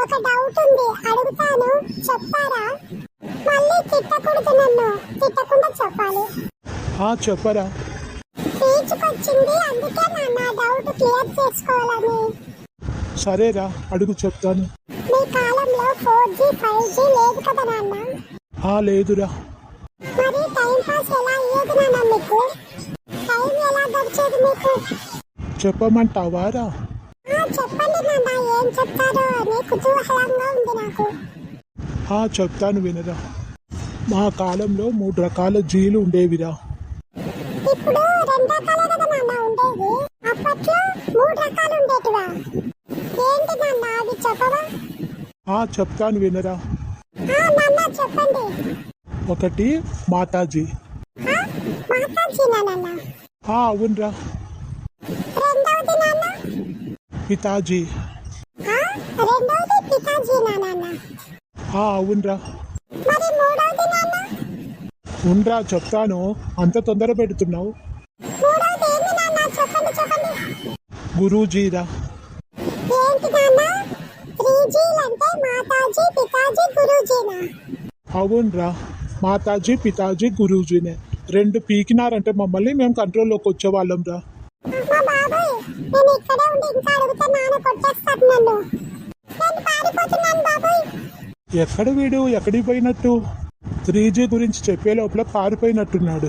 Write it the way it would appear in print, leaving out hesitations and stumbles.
ఒక డౌట్ ఉంది, అడుగుతాను, చెప్తారా? మళ్ళీ తిట్టకూడదు, నన్ను తిట్టకుండా చెప్పాలి. చెప్పరా. రీచ్కొచ్చింది, అందుకే నా డౌట్ క్లియర్ చేసుకోవాలని. సరేరా, అడుగు చెప్తాను. మీ కాలంలో 4G 5G లేదు కదా నాన్న? లేదురా. మరి టైం పాస్ ఎలా అయ్యేది నాన్న మీకు? టైం ఎలా గడిచేది మీకు? చెప్పమంటావారా? చెప్పండి నాన్న, ఏం చెప్తారో అని కుతూహలంగా ఉంది నాకు. చెప్తాను వినరా. మా కాలంలో 3 రకాల జీలు ఉండేవిరా. ఇప్పుడు 2 రకాలే కదా నాన్న ఉండేది, అప్పట్లో 3 రకాలు ఉండేటివా? ఏంటి నాన్న అది చెప్పవా? చెప్తాను వినరా. నాన్న చెప్పండి. ఒకటి మాతాజీ. మాతాజీనా నాన్న? అవునరా. రెండవది నాన్న? పితాజీ. రెండవది పితాజీనా నాన్న? అవునరా. మరి మూడవది నాన్న? ఉండ్రా చెప్తాను, అంత తొందర పెడుతున్నావు. మూడవది ఏంటి నాన్న? చెప్పండి చెప్పండి. గురూజీరా. ఏంటి నాన్న? 3G అంటే మాతాజీ, పితాజీ, గురూజీనా? అవునరా, మాతాజీ పితాజీ గురూజీనే. 2 పీకినారంటే మమ్మల్ని మేము కంట్రోల్లోకి వచ్చేవాళ్ళం రా. మా బాబాయ్, నేను ఇక్కడే ఉండి ఇంకా అడిగితే నాన్న కొట్టేస్తాడు నన్ను. నేను పారిపోతున్నాను బాబాయ్. ఎక్కడ వీడు, ఎక్కడికి పోయినట్టు? 3G గురించి చెప్పే లోపల పారిపోయినట్టున్నాడు.